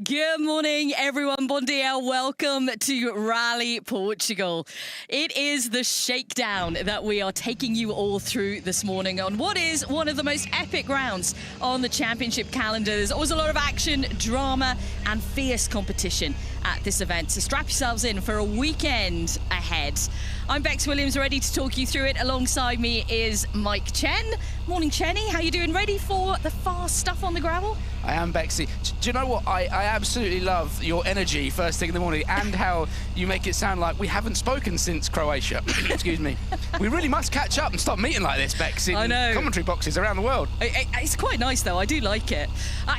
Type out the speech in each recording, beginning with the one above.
Good morning, everyone. Bon dia. Welcome to Rally Portugal. It is the shakedown that we are taking you all through this morning on what is one of the most epic rounds on the championship calendar. There's always a lot of action, drama, and fierce competition at this event. So strap yourselves in for a weekend ahead. I'm Bex Williams, ready to talk you through it. Alongside me is Mike Chen. Morning, Chenny. How you doing? Ready for the fast stuff on the gravel? I am, Bexy. Do you know what? I absolutely love your energy first thing in the morning and how you make it sound like we haven't spoken since Croatia. Excuse me. We really must catch up and stop meeting like this, Bex, in commentary boxes around the world. It's quite nice, though. I do like it.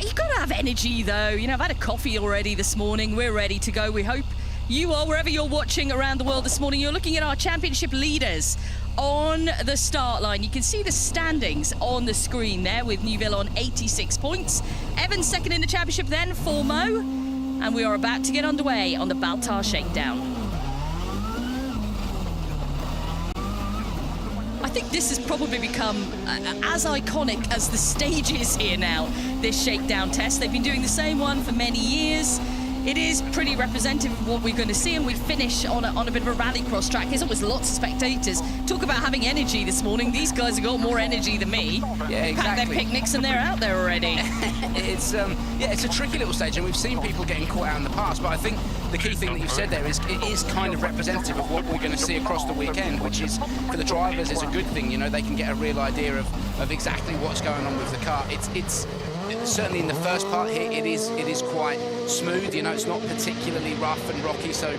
You've got to have energy, though. You know, I've had a coffee already this morning. We're ready to go. We hope you are, wherever you're watching around the world this morning. You're looking at our championship leaders on the start line. You can see the standings on the screen there, with Neuville on 86 points. Evans second in the championship, then Fourmaux. And we are about to get underway on the Baltar Shakedown. I think this has probably become as iconic as the stages here now, this shakedown test. They've been doing the same one for many years. It is pretty representative of what we're going to see, and we finish on a bit of a rallycross track. There's always lots of spectators. Talk about having energy this morning. These guys have got more energy than me. Yeah, exactly. Pack their picnics and they're out there already. It's a tricky little stage, and we've seen people getting caught out in the past, but I think the key thing that you've said there is it is kind of representative of what we're going to see across the weekend, which is, for the drivers, is a good thing. You know, they can get a real idea of exactly what's going on with the car. It's certainly in the first part here, it is quite smooth. You know, it's not particularly rough and rocky, so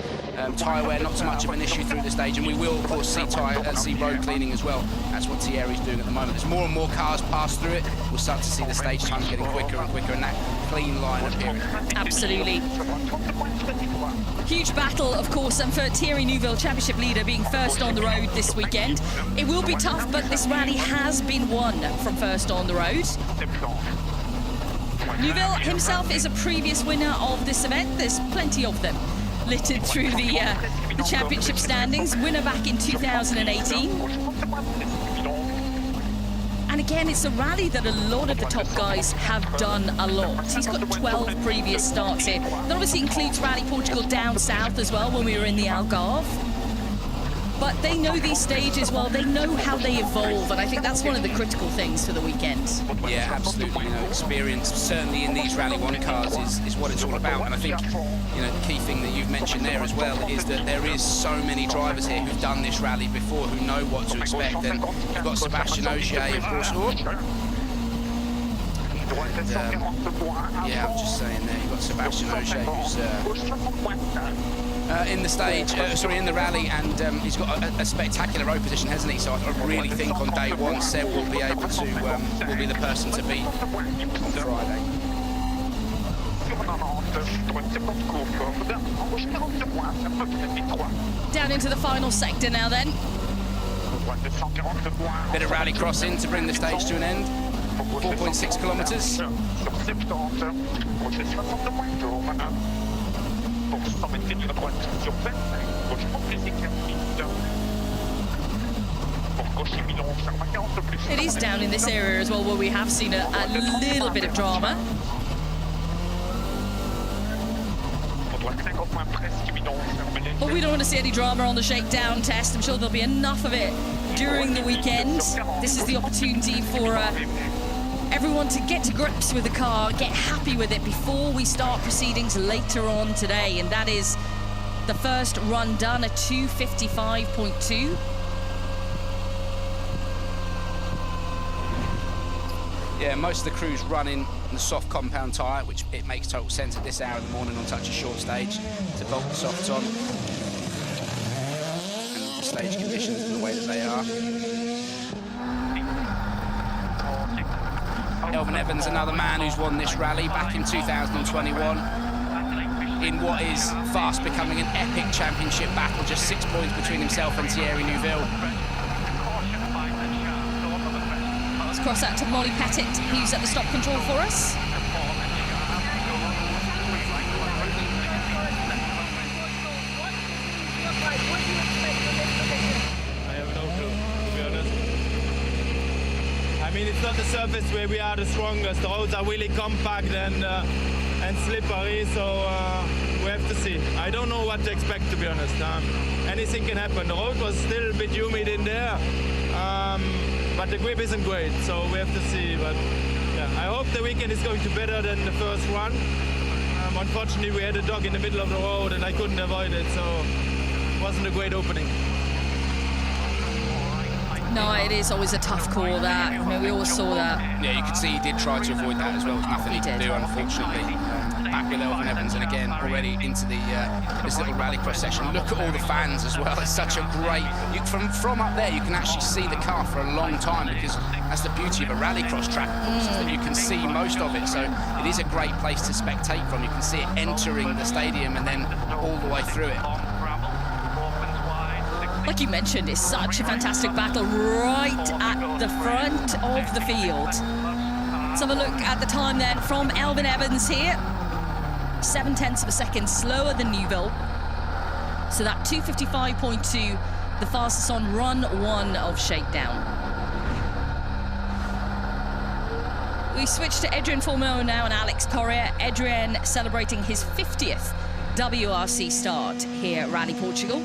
tyre wear not so much of an issue through the stage, and we will of course see road cleaning as well. That's what Thierry's doing at the moment. As more and more cars pass through it, we'll start to see the stage time getting quicker and quicker, and that clean line appearing. Absolutely. Huge battle, of course, and for Thierry Neuville, championship leader, being first on the road this weekend. It will be tough, but this rally has been won from first on the road. Neuville himself is a previous winner of this event. There's plenty of them littered through the championship standings. Winner back in 2018. And again, it's a rally that a lot of the top guys have done a lot. He's got 12 previous starts here. That obviously includes Rally Portugal down south as well when we were in the Algarve. But they know these stages well, they know how they evolve, and I think that's one of the critical things for the weekend. Yeah, absolutely. You know, experience, certainly in these Rally 1 cars, is what it's all about. And I think, you know, the key thing that you've mentioned there as well is that there is so many drivers here who've done this rally before, who know what to expect. And you've got Sebastian Ogier, of course. Yeah, I'm just saying there, you've got Sebastian Ogier, who's in the stage, in the rally, and he's got a spectacular road position, hasn't he? So I really think on day one, Seb will be able to, will be the person to beat on Friday. Down into the final sector now then. Bit of rally crossing to bring the stage to an end. 4.6 kilometres. It is down in this area as well, where we have seen a little bit of drama. But we don't want to see any drama on the shakedown test. I'm sure there'll be enough of it during the weekend. This is the opportunity for everyone to get to grips with the car, get happy with it before we start proceedings later on today. And that is the first run done, a 2:55.2. Yeah, most of the crew's running the soft compound tyre, which it makes total sense at this hour in the morning on such a short stage to bolt the softs on. And the stage conditions are the way that they are. Elvin Evans, another man who's won this rally back in 2021 in what is fast becoming an epic championship battle, just 6 points between himself and Thierry Neuville. Let's cross out to Molly Pettit, who's at the stop control for us. I mean, it's not the surface where we are the strongest. The roads are really compact, and and slippery, so we have to see. I don't know what to expect, to be honest. Anything can happen. The road was still a bit humid in there, but the grip isn't great, so we have to see. But yeah, I hope the weekend is going to be better than the first one. Unfortunately, we had a dog in the middle of the road and I couldn't avoid it, so it wasn't a great opening. No, it is always a tough call, that. I mean, we all saw that. Yeah, you could see he did try to avoid that as well. There's nothing he could do, unfortunately. Back with Elvin Evans, and again, already into the this little rallycross section. Look at all the fans as well. It's such a great... From up there, you can actually see the car for a long time, because that's the beauty of a rallycross track, of course, is that you can see most of it. So it is a great place to spectate from. You can see it entering the stadium and then all the way through it. Like you mentioned, it's such a fantastic battle right at the front of the field. Let's have a look at the time then from Elvin Evans here. 0.7 of a second slower than Newville. So that 2:55.2, the fastest on run one of Shakedown. We switch to Adrien Fourmaux now and Alex Correa. Adrien celebrating his 50th WRC start here at Rally Portugal.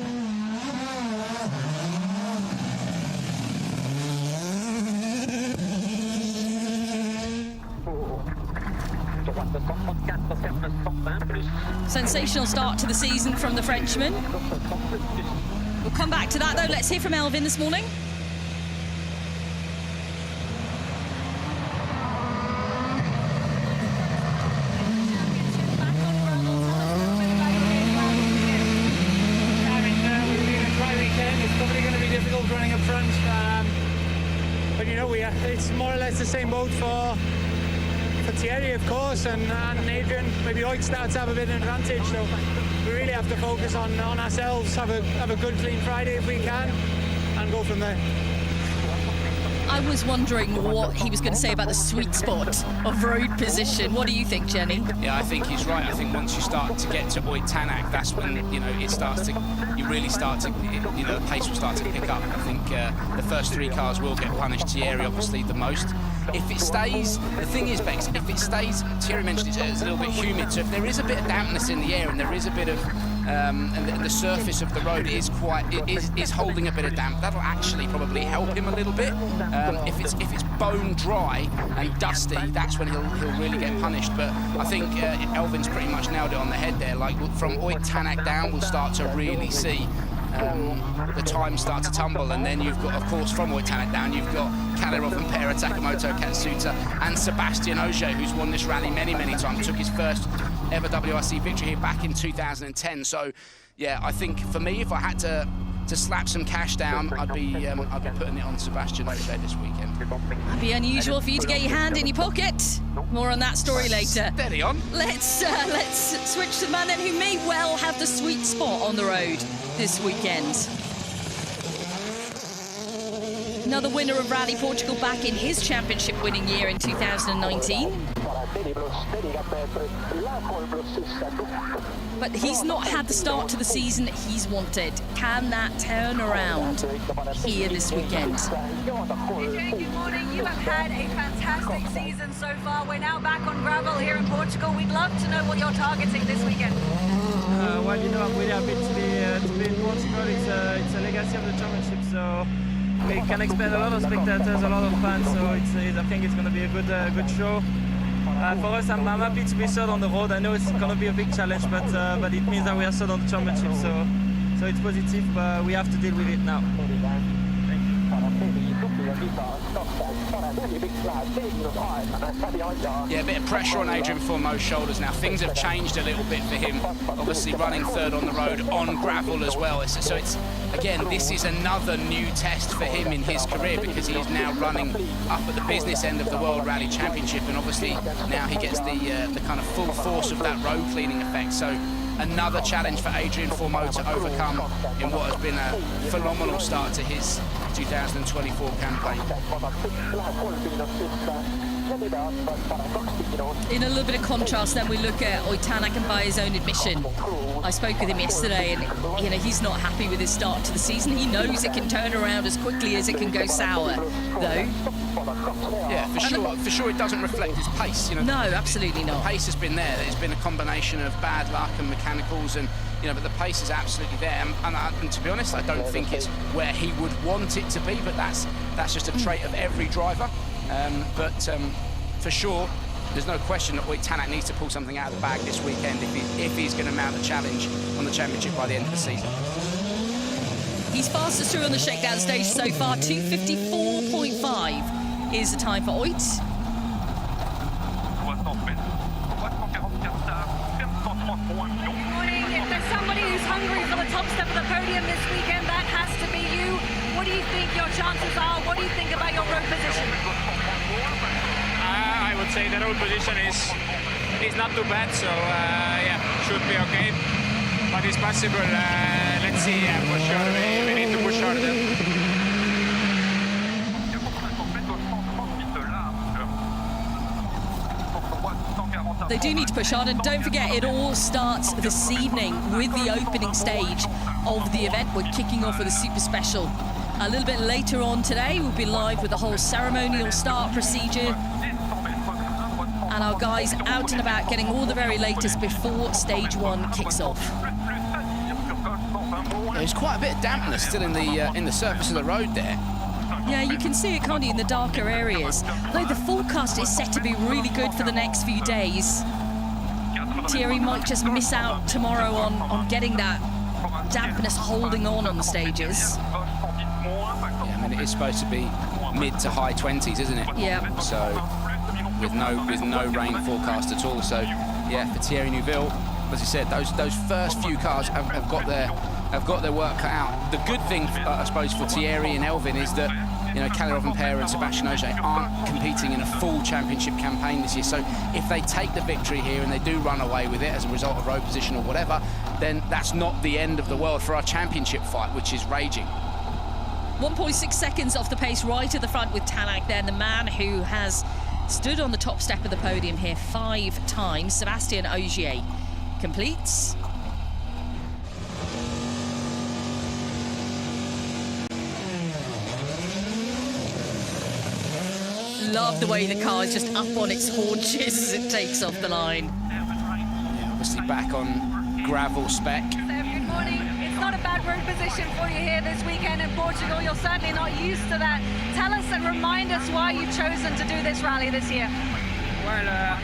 Sensational start to the season from the Frenchman. We'll come back to that though. Let's hear from Elvin this morning. It's probably going to be difficult running up front, but you know, it's more or less the same boat for Thierry, of course, and Adrien. Maybe Oit starts to have a bit of an advantage, so we really have to focus on ourselves, have a good clean Friday if we can, and go from there. I was wondering what he was going to say about the sweet spot of road position. What do you think, Jenny? Yeah, I think he's right. I think once you start to get to Tänak, that's when, you know, it starts to, you really start to, you know, the pace will start to pick up. I think the first three cars will get punished. Thierry, obviously, the most. If it stays, the thing is, Bex, if it stays, Thierry mentioned it's a little bit humid, so if there is a bit of dampness in the air and there is a bit of, and the surface of the road is holding a bit of damp, that'll actually probably help him a little bit. If it's bone dry and dusty, that's when he'll really get punished. But I think Elvin's pretty much nailed it on the head there. Like from Tänak down, we'll start to really see the time start to tumble, and then you've got, of course, from Tänak down, you've got Rovanperä, Takamoto, Katsuta, and Sebastian Ogier, who's won this rally many times. Took his first ever WRC victory here back in 2010. So, yeah, I think for me, if I had to slap some cash down, I'd be putting it on Sebastian Ogier this weekend. That'd be unusual for you to get your hand in your pocket. More on that story later. Steady on. Let's switch to the man then who may well have the sweet spot on the road this weekend. Another winner of Rally Portugal back in his championship winning year in 2019. But he's not had the start to the season he's wanted. Can that turn around here this weekend? Adrien, good morning. You have had a fantastic season so far. We're now back on gravel here in Portugal. We'd love to know what you're targeting this weekend. Well, you know, I'm really happy to be in Portugal. It's a legacy of the championship, so we can expect a lot of spectators, a lot of fans. So I think it's going to be a good show. For us, I'm happy to be third on the road. I know it's going to be a big challenge, but it means that we are third on the championship. So it's positive, but we have to deal with it now. Yeah, a bit of pressure on Adrien Fourmaux's shoulders now. Things have changed a little bit for him. Obviously running third on the road, on gravel as well. So it's, again, this is another new test for him in his career, because he is now running up at the business end of the World Rally Championship, and obviously now he gets the kind of full force of that road cleaning effect. So another challenge for Adrien Fourmaux to overcome in what has been a phenomenal start to his 2024 campaign. In a little bit of contrast, then we look at Tänak, and by his own admission, I spoke with him yesterday, and he's not happy with his start to the season. He knows it can turn around as quickly as it can go sour, though. Yeah, for sure, it doesn't reflect his pace. No, absolutely not. The pace has been there. There's been a combination of bad luck and mechanicals, and but the pace is absolutely there. And to be honest, I don't think it's where he would want it to be, but that's just a trait of every driver. For sure, there's no question that Tänak needs to pull something out of the bag this weekend if he's going to mount a challenge on the championship by the end of the season. He's fastest through on the shakedown stage so far. 2:54.5 is the time for Oit. Morning. If there's somebody who's hungry for the top step of the podium this weekend, that has to be you. What do you think your chances are? What do you think about your road position? I would say the road position is not too bad, so yeah, should be okay. But it's possible. Let's see. For sure, we need to push harder. They do need to push on, and don't forget, it all starts this evening with the opening stage of the event. We're kicking off with a super special. A little bit later on today, we'll be live with the whole ceremonial start procedure. And our guys out and about getting all the very latest before stage one kicks off. There's quite a bit of dampness still in the surface of the road there. Yeah, you can see it, can't you, in the darker areas. Though the forecast is set to be really good for the next few days. Thierry might just miss out tomorrow on getting that dampness holding on the stages. Yeah, I mean, it is supposed to be mid to high 20s, isn't it? Yeah. So with no rain forecast at all. So yeah, for Thierry Neuville, as you said, those first few cars have got their work cut out. The good thing, I suppose, for Thierry and Elvin is that Rovanperä and Sebastian Ogier aren't competing in a full championship campaign this year. So if they take the victory here and they do run away with it as a result of road position or whatever, then that's not the end of the world for our championship fight, which is raging. 1.6 seconds off the pace right at the front with Tänak, then the man who has stood on the top step of the podium here 5 times. Sebastian Ogier completes. Love the way the car is just up on its haunches as it takes off the line. Yeah, obviously back on gravel spec. Good morning. It's not a bad road position for you here this weekend in Portugal. You're certainly not used to that. Tell us and remind us why you've chosen to do this rally this year. Well,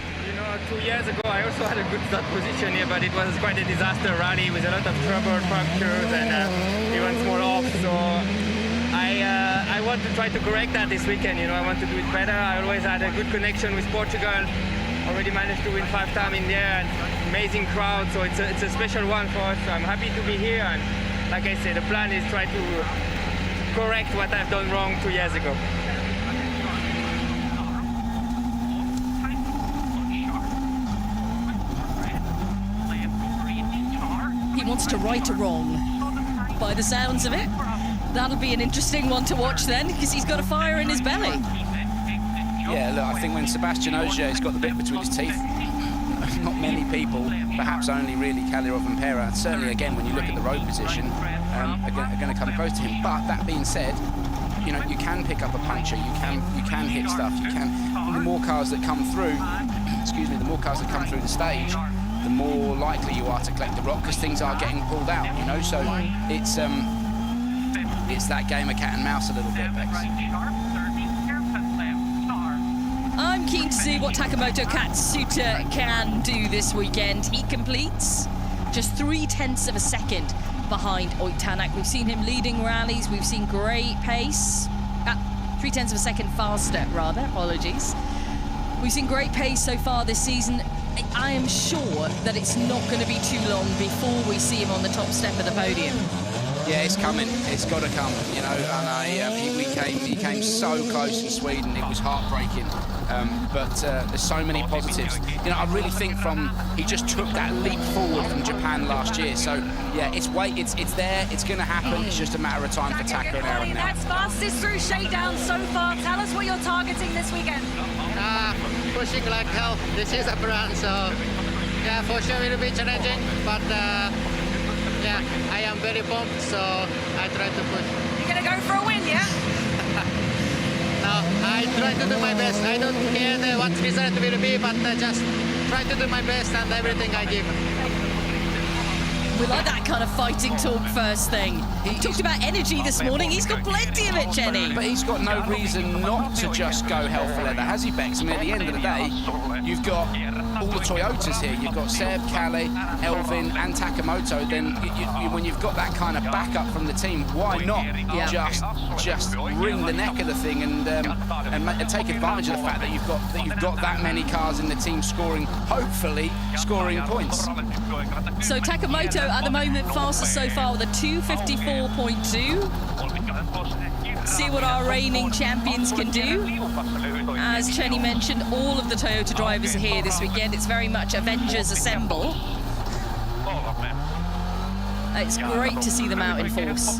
2 years ago I also had a good start position here, but it was quite a disaster rally with a lot of trouble, punctures, and even small off. So I want to try to correct that this weekend. I want to do it better. I always had a good connection with Portugal. Already managed to win 5 times in there, and amazing crowd. So it's a special one for us. So I'm happy to be here, and like I said, the plan is try to correct what I've done wrong 2 years ago. He wants to right a wrong, by the sounds of it. That'll be an interesting one to watch then, because he's got a fire in his belly. Yeah, look, I think when Sebastian Ogier's got the bit between his teeth, not many people, perhaps only really Rovanperä, certainly again when you look at the road position, are going to come close to him. But that being said, you can pick up a puncture, you can hit stuff, the more cars that come through, the more cars that come through the stage, the more likely you are to collect the rock, because things are getting pulled out, so it's that game of cat and mouse a little bit, Bex. I'm keen to see what Takamoto Katsuta can do this weekend. He completes just 0.3 of a second behind Tänak. We've seen him leading rallies. We've seen great pace. 0.3 of a second faster, rather. Apologies. We've seen great pace so far this season. I am sure that it's not going to be too long before we see him on the top step of the podium. Yeah, it's coming. It's got to come, and he came so close in Sweden. It was heartbreaking. but there's so many positives. You know, I really think he just took that leap forward from Japan last year. So yeah, it's there, it's going to happen. It's just a matter of time for Taka and Aaron now. That's fastest through Shakedown so far. Tell us what you're targeting this weekend. Pushing like hell. This is a run, so yeah, for sure it will be challenging. But yeah, I am very pumped, so I try to push. You're going to go for a win, yeah? No, I try to do my best. I don't care what result will be, but just try to do my best and everything I give. We like that kind of fighting talk first thing. He talked about energy this morning. He's got plenty of it, Jenny. But he's got no reason not to just go hell for leather, has he, Bex? I mean, at the end of the day, you've got all the Toyotas here. You've got Seb, Kalle, Elvin, and Takamoto. Then when you've got that kind of backup from the team, why not just wring the neck of the thing and take advantage of the fact that you've got that many cars in the team scoring, hopefully scoring points. So Takamoto at the moment fastest so far with a 2:54.2. See what our reigning champions can do. As Chenny mentioned, all of the Toyota drivers are here this weekend. It's very much Avengers Assemble. It's great to see them out in force.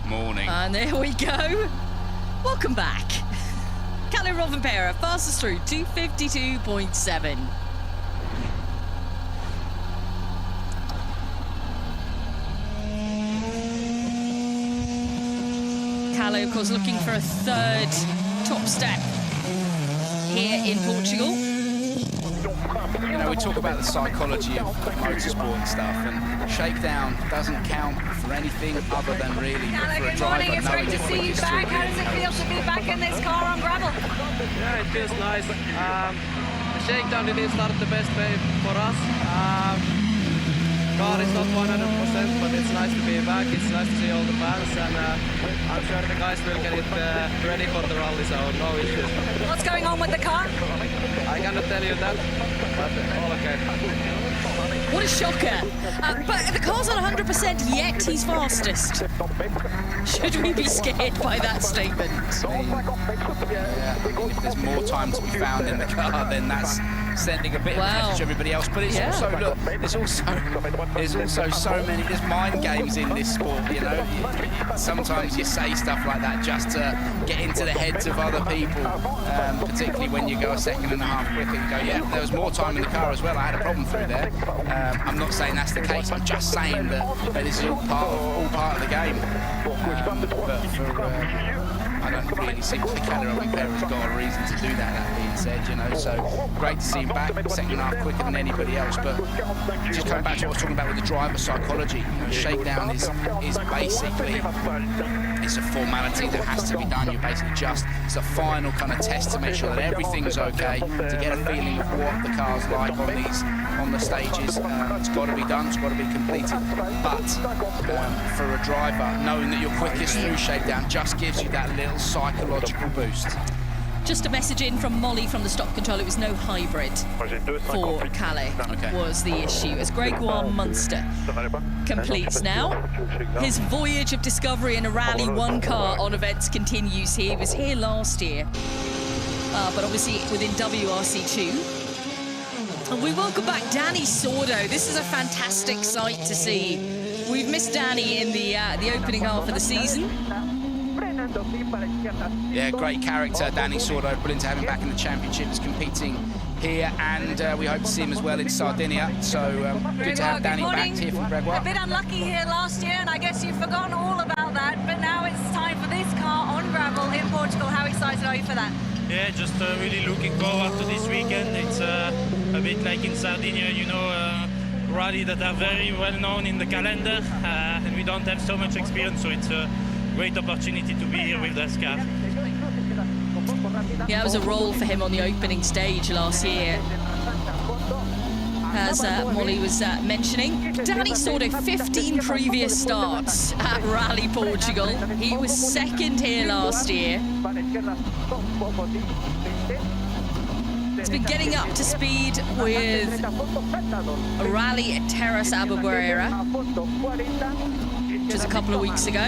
Morning. And there we go. Welcome back. Kalle Rovanperä, fastest through, 2:52.7. Kalle, of course, looking for a third top step here in Portugal. You know, we talk about the psychology of motorsport and stuff, and Shakedown doesn't count for anything other than really for a Good driver. morning, it's great to see you back. How does it feel to be back in this car on gravel? Yeah, it feels nice. The Shakedown didn't start the best way for us. Car is not 100%, but it's nice to be back. It's nice to see all the fans, and I'm sure the guys will get it ready for the rally, so no issues. What's going on with the car? I cannot tell you that, but all okay. What a shocker. But the car's not 100% yet, he's fastest. Should we be scared by that statement? Yeah, I mean, if there's more time to be found in the car, then that's sending a bit of a message to everybody else. But it's also, look, there's also so many, there's mind games in this sport, you know. Sometimes you say stuff like that just to get into the heads of other people, particularly when you go a second and a half quicker and go, yeah, there was more time in the car as well. I had a problem through there. I'm not saying that's the case. I'm just saying that this is all part of the game. But for I don't really think Kalle Rovanperä has got a reason to do that, that being said, you know, so great to see him back, second half quicker than anybody else, but just coming back to what I was talking about with the driver psychology, you know, Shakedown is basically, it's a formality that has to be done. You're basically it's a final kind of test to make sure that everything's okay, to get a feeling of what the car's like on the stages. It's got to be done, it's got to be completed, but for a driver, knowing that you're quickest through Shakedown just gives you that little psychological boost. Just a message in from Molly from the stock control. It was no hybrid for Kalle was the issue. As Gregoire Munster completes now, his voyage of discovery in a Rally 1 car on events continues here. He was here last year, but obviously within WRC 2. And we welcome back Danny Sordo. This is a fantastic sight to see. We've missed Danny in the opening half of the season. Yeah, great character, Danny Sordo. Brilliant to have him back in the championships, competing here, and we hope to see him as well in Sardinia. So good to have Danny back here from Gregoire. A bit unlucky here last year, and I guess you've forgotten all about that, but now it's time for this car on gravel in Portugal. How excited are you for that? Yeah, just really looking forward to this weekend. It's a bit like in Sardinia, you know, rally that are very well known in the calendar, and we don't have so much experience, so it's a great opportunity to be here with this car. Yeah, it was a role for him on the opening stage last year, as Molly was mentioning. Danny Sordo, 15 previous starts at Rally Portugal. He was second here last year. It's been getting up to speed with Rally Terrace Aberbuera just a couple of weeks ago.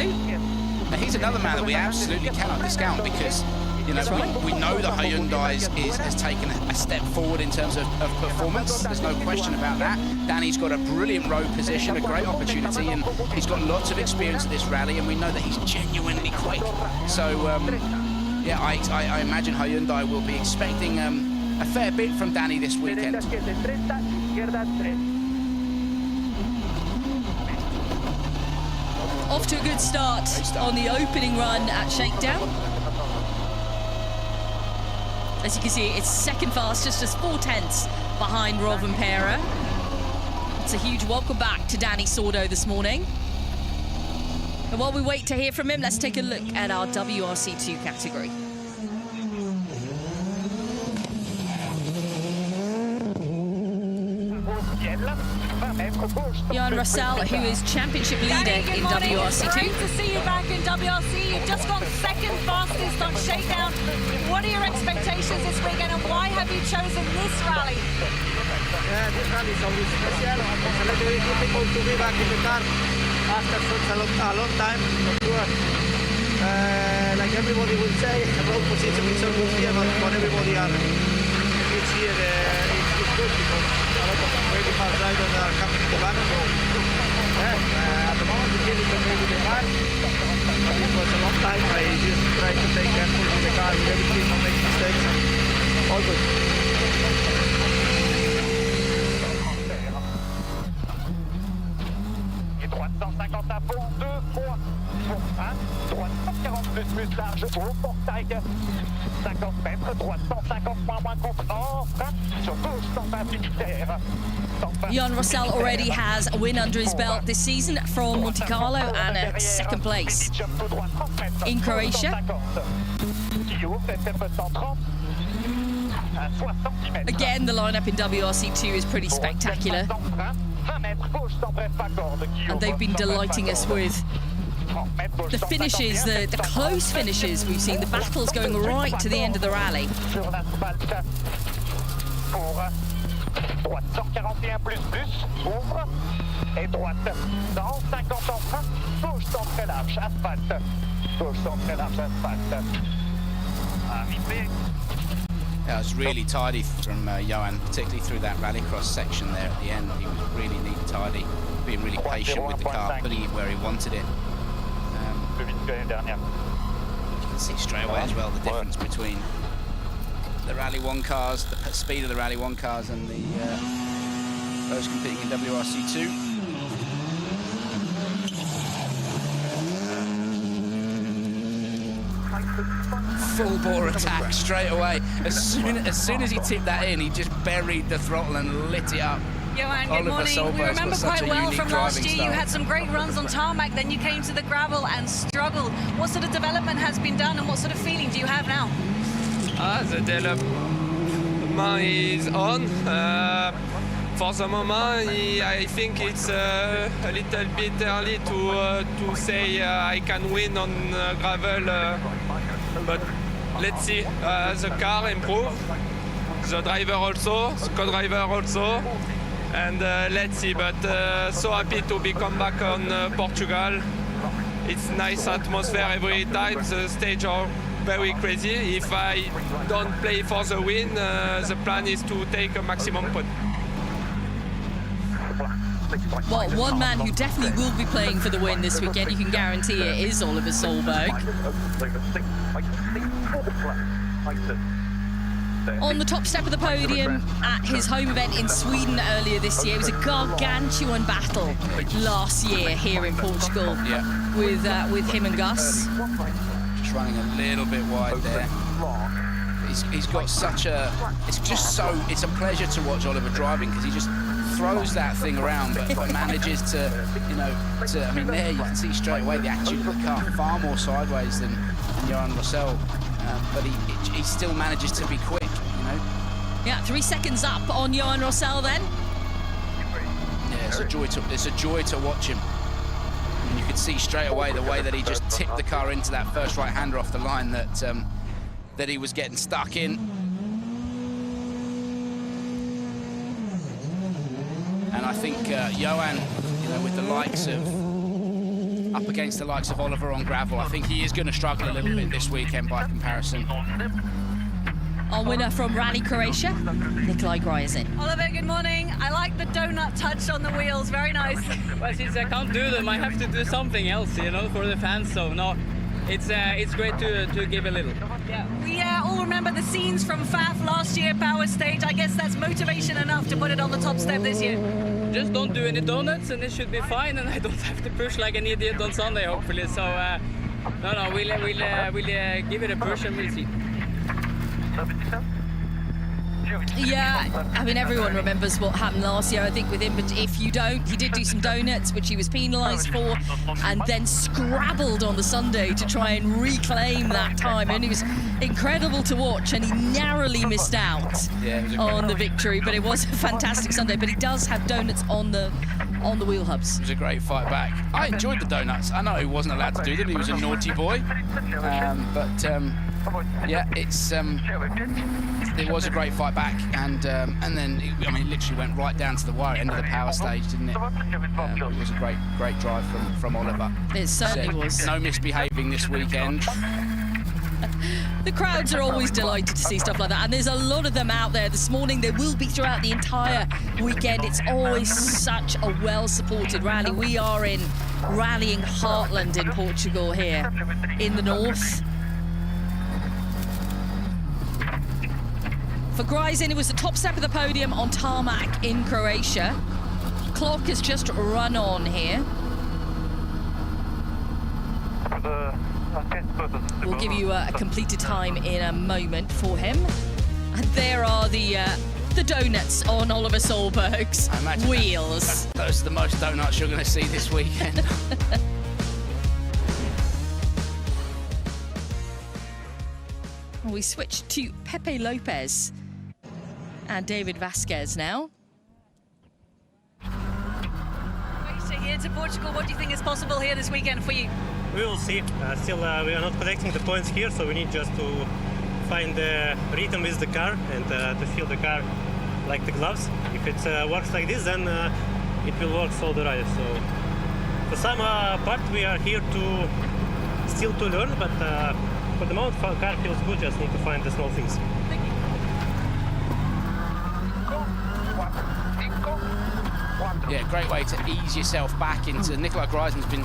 Now, he's another man that we absolutely cannot discount because, you know, we know that Hyundai has taken a step forward in terms of performance. There's no question about that. Danny's got a brilliant road position, a great opportunity, and he's got lots of experience at this rally, and we know that he's genuinely quick. So, yeah, I imagine Hyundai will be expecting a fair bit from Danny this weekend. Off to a good start on the opening run at Shakedown. As you can see, it's second fastest, just 4/10 behind Rovanperä. It's a huge welcome back to Danny Sordo this morning. And while we wait to hear from him, let's take a look at our WRC2 category. Jan Russell, who is championship leader in WRC2. Great to see you back in WRC. You've just gone second fastest on Shakedown. What are your expectations this weekend, and why have you chosen this rally? Yeah, this rally is always special. It's a little bit difficult to be back in the car after such a long time, for sure. Like everybody will say, the road position is so good here, but for everybody it's here, it's good because a lot of really fast drivers are coming to back. So, yeah, at the moment it's really okay with the car. But it was a long time. I just tried to take careful with the car, with everything, not make mistakes, and all good. Jan Russell already has a win under his belt this season from Monte Carlo and a second place in Croatia. Again, the lineup in WRC2 is pretty spectacular. And they've been delighting us with the finishes, the close finishes we've seen, the battles going right to the end of the rally. Yeah, it was really tidy from Johan, particularly through that rallycross section there at the end. He was really neat and tidy, being really patient with the car, putting it where he wanted it. You can see straight away as well the difference between the Rally 1 cars, the speed of the Rally 1 cars and those competing in WRC2. Full bore attack straight away. As soon as he tipped that in, he just buried the throttle and lit it up. Johan, good morning. We remember quite well from last year you had some great runs on tarmac, then you came to the gravel and struggled. What sort of development has been done and what sort of feeling do you have now? The development is on. For the moment, I think it's a little bit early to say I can win on gravel, but let's see. The car improved, the driver also, the co-driver also, and let's see. But so happy to be come back on Portugal. It's nice atmosphere every time. The stage are very crazy. If I don't play for the win, the plan is to take a maximum point. Well, one man who definitely will be playing for the win this weekend, you can guarantee it, is Oliver Solberg. On the top step of the podium at his home event in Sweden earlier this year. It was a gargantuan battle last year here in Portugal, with him and Gus. Just running a little bit wide there. He's got such a... It's a pleasure to watch Oliver driving because he just throws that thing around, but manages to, I mean, there you can see straight away the attitude of the car, far more sideways than Jan Russell, but he still manages to be quick, Yeah, 3 seconds up on Jan Russell then. Yeah, it's a joy to watch him. And you could see straight away the way that he just tipped the car into that first right-hander off the line that he was getting stuck in. I think Johan, with the likes of, up against the likes of Oliver on gravel, I think he is going to struggle a little bit this weekend by comparison. Our winner from Rally Croatia, Gryazin. Oliver, good morning. I like the donut touch on the wheels. Very nice. Well, since I can't do them, I have to do something else, for the fans. So no, it's great to give a little. Yeah, we all remember the scenes from FAF last year, Power Stage. I guess that's motivation enough to put it on the top step this year. Just don't do any donuts, and it should be fine. And I don't have to push like an idiot on Sunday, hopefully. So no, we'll give it a push and we'll see. Yeah, I mean, everyone remembers what happened last year, I think, with him, but if you don't, he did do some donuts, which he was penalised for, and then scrabbled on the Sunday to try and reclaim that time, and it was incredible to watch, and he narrowly missed out on the victory, but it was a fantastic Sunday. But he does have donuts on the wheel hubs. It was a great fight back. I enjoyed the donuts. I know he wasn't allowed to do them, he was a naughty boy, yeah, it was a great fight back, and then it literally went right down to the wire end of the power stage, didn't it? It was a great drive from Oliver. It certainly was. No misbehaving this weekend. The crowds are always delighted to see stuff like that, and there's a lot of them out there this morning. There will be throughout the entire weekend. It's always such a well-supported rally. We are in rallying heartland in Portugal here in the north. For Gryazin, it was the top step of the podium on tarmac in Croatia. Clock has just run on here. We'll give you a completed time in a moment for him. And there are the donuts on Oliver Solberg's wheels. Those are the most donuts you're going to see this weekend. We switch to Pepe Lopez and David Vasquez now. Here to Portugal, what do you think is possible here this weekend for you? We will see. Still, we are not collecting the points here, so we need just to find the rhythm with the car and to feel the car like the gloves. If it works like this, then it will work all the ride. So for some part, we are here to still to learn, but for the moment, car feels good. Just need to find the small things. Thank you. Yeah, great way to ease yourself back into. Gryazin has been,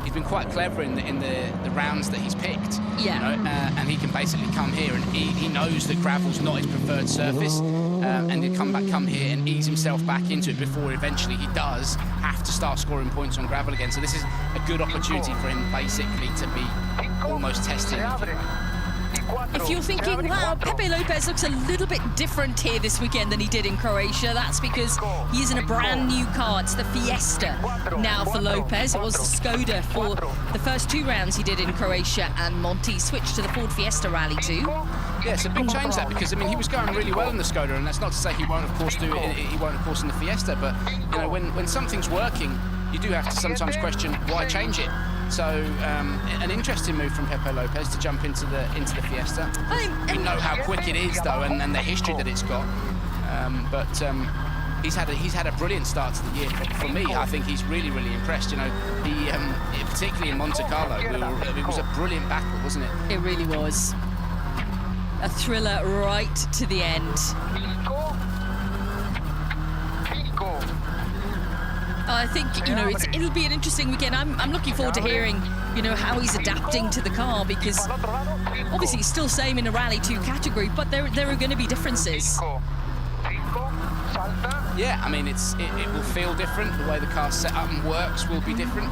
he's been quite clever in the rounds that he's picked. Yeah. And he can basically come here and he knows that gravel's not his preferred surface, and he'll come here and ease himself back into it before eventually he does have to start scoring points on gravel again. So this is a good opportunity for him basically to be almost testing. If you're thinking, wow, Pepe Lopez looks a little bit different here this weekend than he did in Croatia, that's because he's in a brand new car. It's the Fiesta now for Lopez. It was the Skoda for the first 2 rounds he did in Croatia, and Monty switched to the Ford Fiesta Rally too. Yeah, it's a big change that, because he was going really well in the Skoda, and that's not to say he won't of course do it. He won't of course in the Fiesta, but when something's working, you do have to sometimes question why change it. So an interesting move from Pepe Lopez to jump into the Fiesta. We know how quick it is though, and the history that it's got. But he's had a brilliant start to the year. For me, I think he's really impressed. He particularly in Monte Carlo, it was a brilliant battle, wasn't it? It really was. A thriller right to the end. I think, it'll be an interesting weekend. I'm looking forward to hearing, how he's adapting to the car, because obviously he's still same in a Rally 2 category, but there are going to be differences. Yeah, I mean, it will feel different. The way the car's set up and works will be different.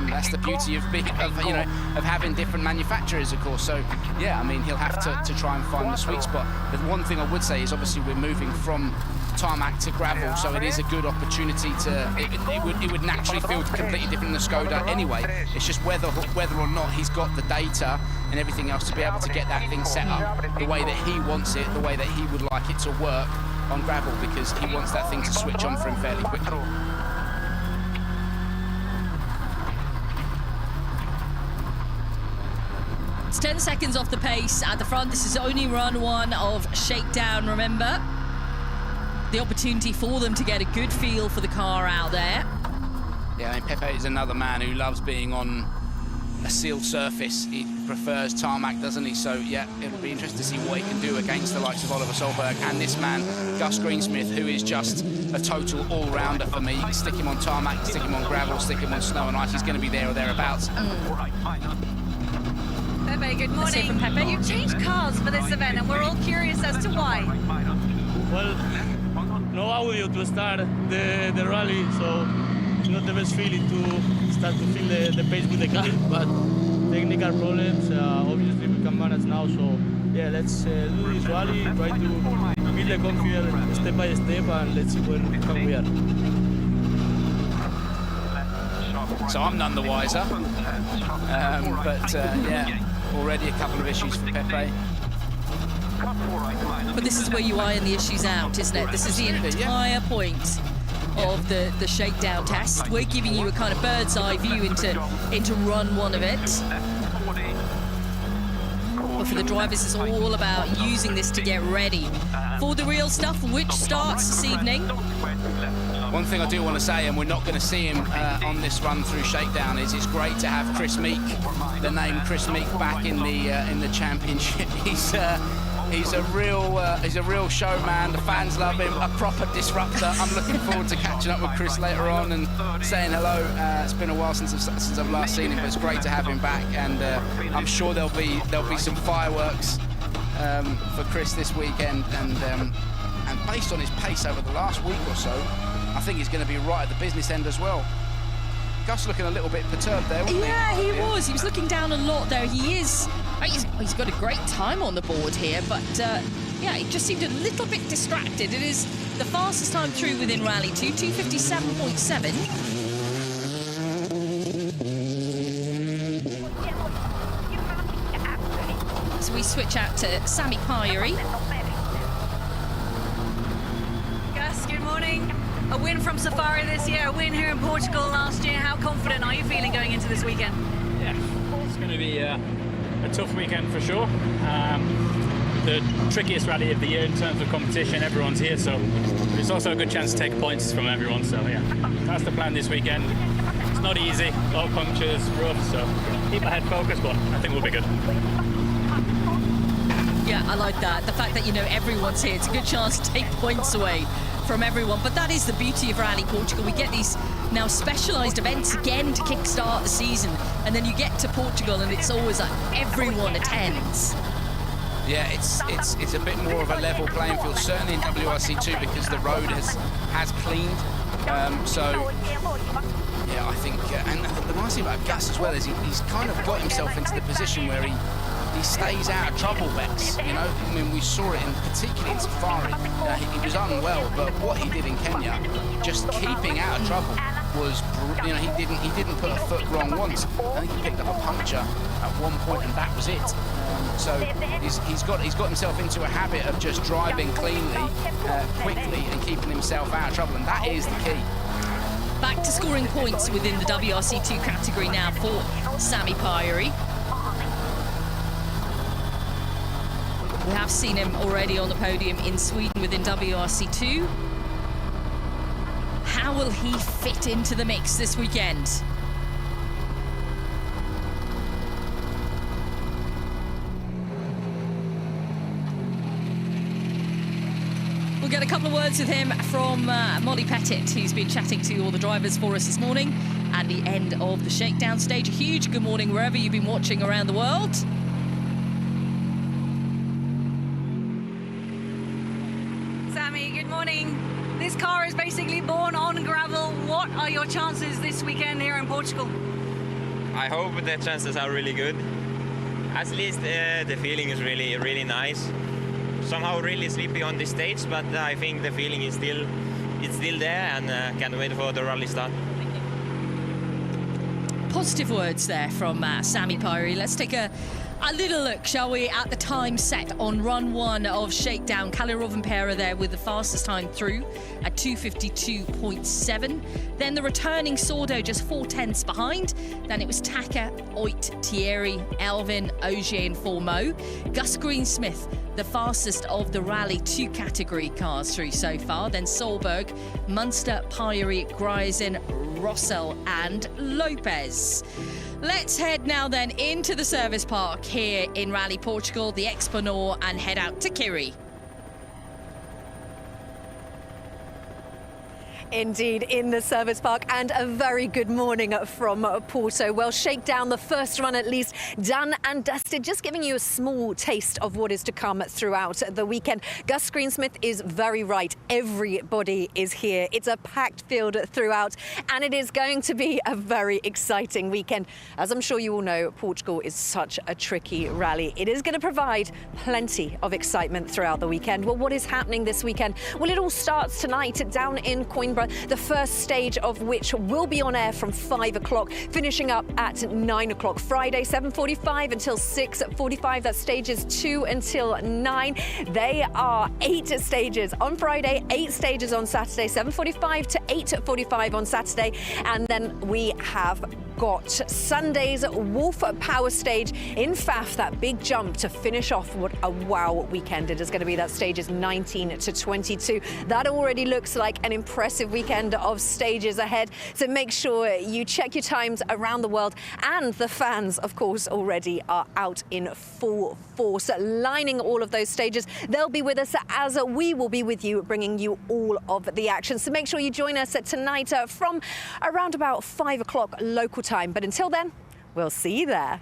That's the beauty of having different manufacturers, of course. So yeah, I mean, he'll have to try and find the sweet spot. The one thing I would say is obviously we're moving from tarmac to gravel, so it is a good opportunity to. It would naturally feel completely different in the Skoda anyway. It's just whether or not he's got the data and everything else to be able to get that thing set up the way that he wants it, the way that he would like it to work on gravel, because he wants that thing to switch on for him fairly quickly. It's 10 seconds off the pace at the front. This is only run 1 of Shakedown, remember. the opportunity for them to get a good feel for the car out there. Yeah, I mean, Pepe is another man who loves being on a sealed surface. He prefers tarmac, doesn't he? So, yeah, it'll be interesting to see what he can do against the likes of Oliver Solberg and this man, Gus Greensmith, who is just a total all-rounder for me. You can stick him on tarmac, stick him on gravel, stick him on snow and ice. He's going to be there or thereabouts. Pepe, good Let's hear morning. from Pepe. You've changed cars for this event, and we're all curious as to why. Well, no audio to start the rally, so it's not the best feeling to start to feel the pace with the car, but technical problems, obviously we can manage now, so yeah, let's do this rally, try to build the confidence step by step, and let's see where we are. So I'm none the wiser, yeah, already a couple of issues for Pepe. But this is where you iron the issues out, isn't it? This is the entire point of the shakedown test. We're giving you a kind of bird's eye view into run one of it. But for the drivers, it's all about using this to get ready for the real stuff, which starts this evening. One thing I do want to say, and we're not going to see him on this run through Shakedown, is it's great to have Chris Meek, the name Chris Meek, back in the championship. He's a real showman. The fans love him. A proper disruptor. I'm looking forward to catching up with Chris later on and saying hello. It's been a while since I've last seen him, but it's great to have him back. And I'm sure there'll be some fireworks for Chris this weekend. And based on his pace over the last week or so, I think he's going to be right at the business end as well. Gus looking a little bit perturbed there, wasn't he? Yeah, he was. He was looking down a lot there. He is. He's got a great time on the board here, but yeah, he just seemed a little bit distracted. It is the fastest time through within Rally 2, 2:57.7. So we switch out to Sami Pyri. Gus, good morning. A win from Safari this year, a win here in Portugal last year. How confident are you feeling going into this weekend? Yeah, it's going to be a tough weekend for sure. The trickiest rally of the year in terms of competition. Everyone's here, so it's also a good chance to take points from everyone. So yeah, that's the plan this weekend. It's not easy, a lot of punctures, rough, so keep my head focused, but I think we'll be good. Yeah, I like that. The fact that, you know, everyone's here, it's a good chance to take points away from everyone. But that is the beauty of Rally Portugal. We get these now specialised events again to kickstart the season, and then you get to Portugal and it's always like everyone attends. Yeah, it's a bit more of a level playing field, certainly in WRC2, because the road has cleaned. So yeah, I think, and the nice thing about Gus as well is he's kind of got himself into the position where he stays out of trouble, Bex. You know, I mean, we saw it particularly in Safari. He was unwell, but what he did in Kenya, just keeping out of trouble, was, you know, he didn't put a foot wrong once. I think he picked up a puncture at one point, and that was it. So he's got himself into a habit of just driving cleanly, quickly, and keeping himself out of trouble, and that is the key. Back to scoring points within the WRC2 category now for Sami Pyri. We have seen him already on the podium in Sweden within WRC2. How will he fit into the mix this weekend? We'll get a couple of words with him from Molly Pettit, who's been chatting to all the drivers for us this morning at the end of the Shakedown stage. A huge good morning wherever you've been watching around the world. Sami, good morning. This car is basically born on gravel. What are your chances this weekend here in Portugal? I hope the chances are really good. At least the feeling is really, really nice. Somehow really sleepy on this stage, but I think the feeling is still there, and can't wait for the rally start. Positive words there from Sami Pyri. Let's take a A little look, shall we, at the time set on run 1 of Shakedown. Kalle Rovanperä there with the fastest time through at 2:52.7. Then the returning Sordo just 4/10 behind. Then it was Tänak, Oit, Thierry, Elvin, Ogier and Fourmaux. Gus Greensmith, the fastest of the Rally 2 category cars through so far. Then Solberg, Munster, Pyrie, Gryazin, Rossell and Lopez. Let's head now then into the service park here in Rally Portugal, the Exponor, and head out to Kiri. Indeed, in the service park, and a very good morning from Porto. Well, Shakedown, the first run at least, done and dusted, just giving you a small taste of what is to come throughout the weekend. Gus Greensmith is very right. Everybody is here. It's a packed field throughout, and it is going to be a very exciting weekend. As I'm sure you all know, Portugal is such a tricky rally. It is going to provide plenty of excitement throughout the weekend. Well, what is happening this weekend? Well, it all starts tonight down in Coimbra, the first stage of which will be on air from 5 o'clock, finishing up at 9 o'clock. Friday, 7:45 until 6:45. That stages 2 until 9. They are 8 stages on Friday, 8 stages on Saturday, 7:45 to 8:45 on Saturday. And then we have got Sunday's Wolf Power Stage in Faf, that big jump to finish off what a wow weekend it is going to be. That stage is 19 to 22. That already looks like an impressive weekend of stages ahead. So make sure you check your times around the world. And the fans, of course, already are out in full force, lining all of those stages. They'll be with us as we will be with you, bringing you all of the action. So make sure you join us tonight from around about 5 o'clock local time. But until then, we'll see you there.